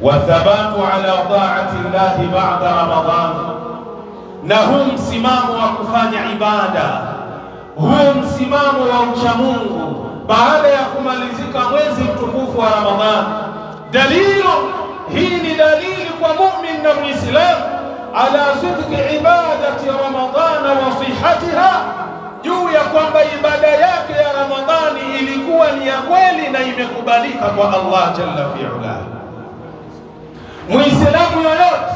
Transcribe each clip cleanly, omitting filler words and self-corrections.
wathabatu ala taati llahi ba'da Ramadhan, na huu msimamo wa kufanya ibada, huu msimamo wa uchamungu baada ya kumalizika mwezi mtukufu wa Ramadhan. Hii ni dalili kwa mu'min na muislamu ala sidqi ibadati Ramadhana wa sihhatiha, juu ya kwamba ibada yake ya Ramadhani ilikuwa ni ya kweli na imekubalika kwa Allah jalla fi'ala. Muislamu yoyote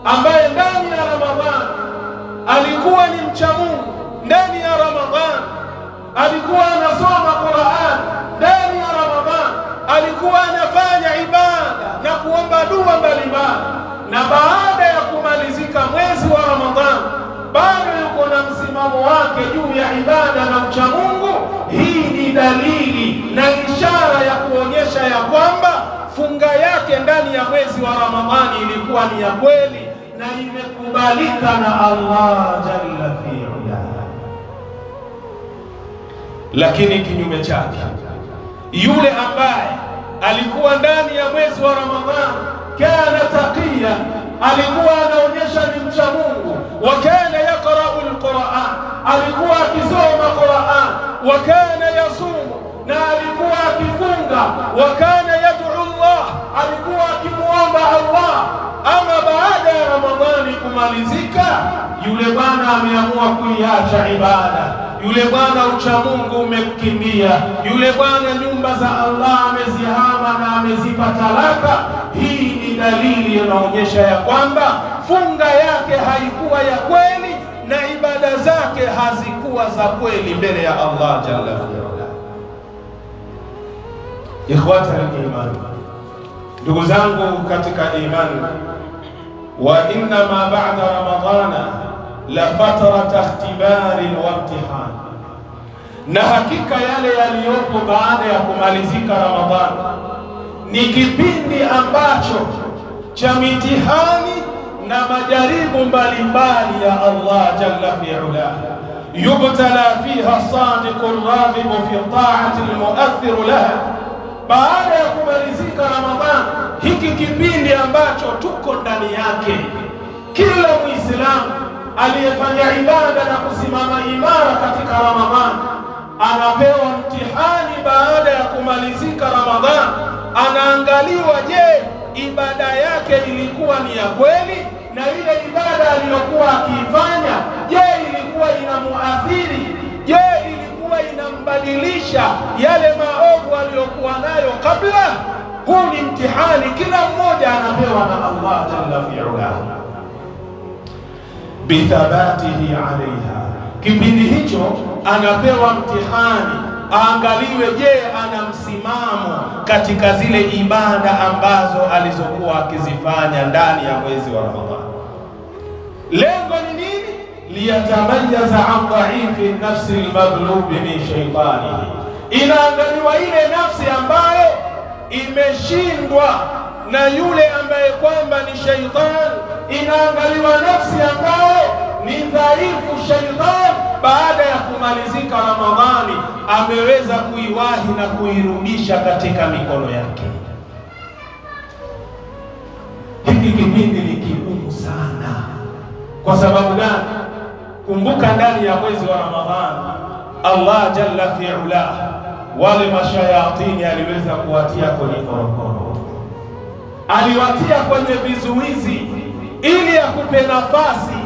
ambaye ndani ya Ramadhani alikuwa ni mcha Mungu, ndani ya Ramadhani alikuwa anasoma Qur'an, ndani ya Ramadhani alikuwa anafanya ibada na kuomba dua mbalimbali, na baada ya kumalizika mwezi wa Ramadhani bado yuko na msimamo wake juu ya ibada na ucha Mungu, hii ni dalili na ishara ya kuonyesha ya kwamba funga yake ndani ya mwezi wa Ramadhani ilikuwa ni ya kweli na imekubalika na Allah jalla fi'ala. Lakini kinyume chake, yule ambaye alikuwa ndani ya mwezi wa Ramadhani kana taqiya, alikuwa anaonyesha ni mcha Mungu, wa kana yaqra'u al-Qur'an, alikuwa akisoma Qur'an, wa kana yasumu, na alikuwa akifunga, wa kana yad'u Allah, alikuwa akimuomba Allah. Ama baada ya Ramadhani kumalizika, yule bwana ameamua kuiacha ibada, yule bwana ucha Mungu umemkimbia, yule bwana nyumba za Allah amezihama na amezipa talaka. Hii ni dalili inaonyesha ya kwamba funga yake haikuwa ya kweli na ibada zake hazikuwa za kweli mbele ya Allah jalla fi'ala. Ikhwata al-iman, ndugu zangu katika imani, wa inna ma ba'da Ramadhana la fatrata ikhtibarin wa imtihan, na hakika yale yaliyopo baada ya kumalizika Ramadhani ni kipindi ambacho cha mitihani na majaribu mbalimbali ya Allah jalla fi'ala. Yubtala fiha sadiqu radhibu fi ta'ati almu'athir laha. Baada ya kumalizika Ramadhani, hiki kipindi ambacho tuko ndani yake, kila Muislamu aliyefanya ibada na kusimama imara katika Ramadhani anapewa mtihani. Baada ya kumalizika Ramadhani anaangaliwa, je, ibada yake ilikuwa ni ya kweli, na ile ibada aliyokuwa akiifanya, je, ilikuwa inamuathiri, je, ilikuwa inambadilisha yale maovu aliyokuwa nayo kabla. Huu ni mtihani kila mmoja anapewa na Allah jalla fi'ala, bithabatihi alaiha. Kipindi hicho anapewa mtihani, aangaliwe, je, ana msimamo katika zile ibada ambazo alizokuwa akizifanya ndani ya mwezi wa Ramadhani. Lengo ni nini? Liyatamayaza an dhaifi nafsi almaghlubi min shaytanihi. Inaangaliwa ile nafsi ambayo imeshindwa na yule ambaye kwamba ni shaytan. Inaangaliwa nafsi ambayo ni dhaifu shaytan, baada ya kumalizika Ramadhani ameweza kuiwahi na kuirudisha katika mikono yake. Hiki kipindi ni kigumu sana. Kwa sababu gani? Kumbuka, ndani ya mwezi wa Ramadhani Allah jalla fi'ala wale mashayatini aliweza kuwatia kwenye korokoro, aliwatia kwenye vizuizi ili akupe nafasi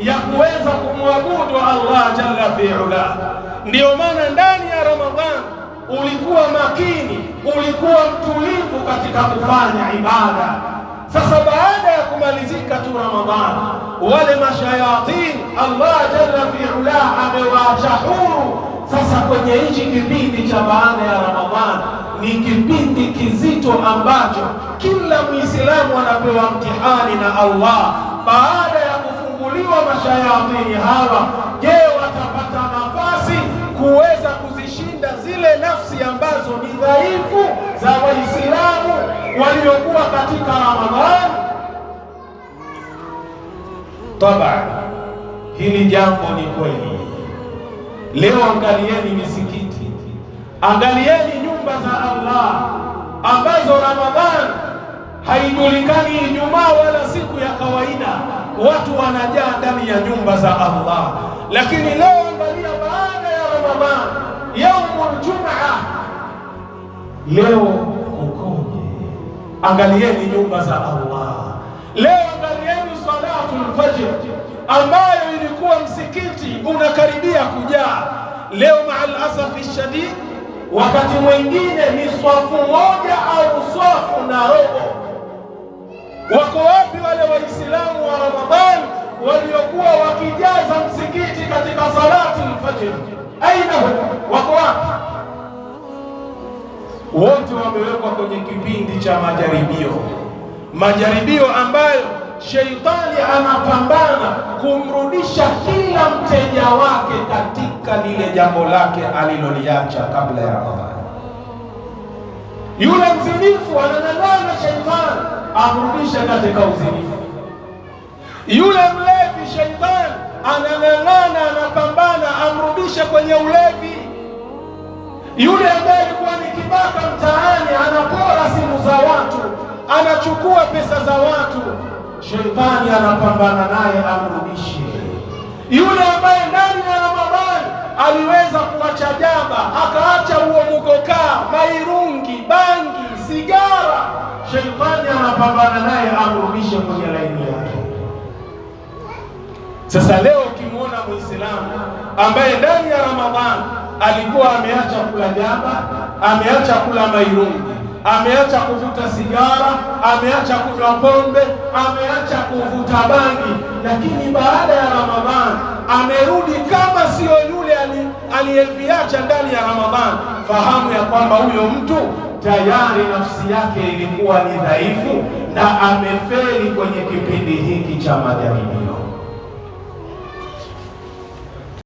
ya kuweza kumwabudu Allah jalla fi'ala. Ndiyo maana ndani ya Ramadhani ulikuwa makini, ulikuwa mtulivu katika kufanya ibada. Sasa baada ya kumalizika tu Ramadhani, wale mashayatini Allah jalla fi'ala amewaacha huru. Sasa kwenye hichi kipindi cha baada ya Ramadhani ni kipindi kizito ambacho kila Muislamu anapewa mtihani na Allah. Baada ya kufunguliwa mashayatini hawa, je, watapata nafasi kuweza kuzishinda zile nafsi ambazo ni dhaifu za Waislamu waliokuwa katika Ramadhani? Taban, hili jambo ni kweli. Leo angalieni misikiti, angalieni nyumba za Allah ambazo Ramadhani haijulikani Ijumaa wala siku ya kawaida, watu wanajaa ndani ya nyumba za Allah. Lakini leo angalia, baada ya Ramadhan, yaumul Jumaa, leo ukoje? Angalieni nyumba za Allah leo, angalieni salatul fajr ambayo ilikuwa msikiti unakaribia kujaa. Leo maal asafi shadid, wakati mwingine ni swafu moja au swafu na robo. Wako wapi wale Waislamu wa Ramadhani waliokuwa wakijaza msikiti katika salatul fajr? Aina wako wapi? Wote wamewekwa kwenye kipindi cha majaribio ambayo sheitani anapambana kumrudisha kila mteja wake katika lile jambo lake aliloliacha kabla ya Ramadhani. Yule mzinifu anang'ang'ana sheitani amrudishe katika uzinifu. Yule mlevi sheitani anang'ang'ana, anapambana amrudishe kwenye ulevi. Yule ambaye alikuwa ni kibaka mtaani, anapora simu za watu, anachukua pesa za watu, sheitani anapambana naye amrudishe. Yule ambaye ndani ya Ramadhani aliweza kuacha jaba, akaacha huo mugokaa, mairungi, bangi, sigara, sheitani anapambana naye amrudishe kwenye laini yake. Sasa leo ukimwona Muislamu ambaye ndani ya Ramadhani alikuwa ameacha kula jaba, ameacha kula mairungi, ameacha kuvuta sigara, ameacha kunywa pombe, ameacha kuvuta bangi, lakini baada ya Ramadhani amerudi kama sio yule aliyeviacha ndani ya Ramadhani, fahamu ya kwamba huyo mtu tayari nafsi yake ilikuwa ni dhaifu na amefeli kwenye kipindi hiki cha majaribio.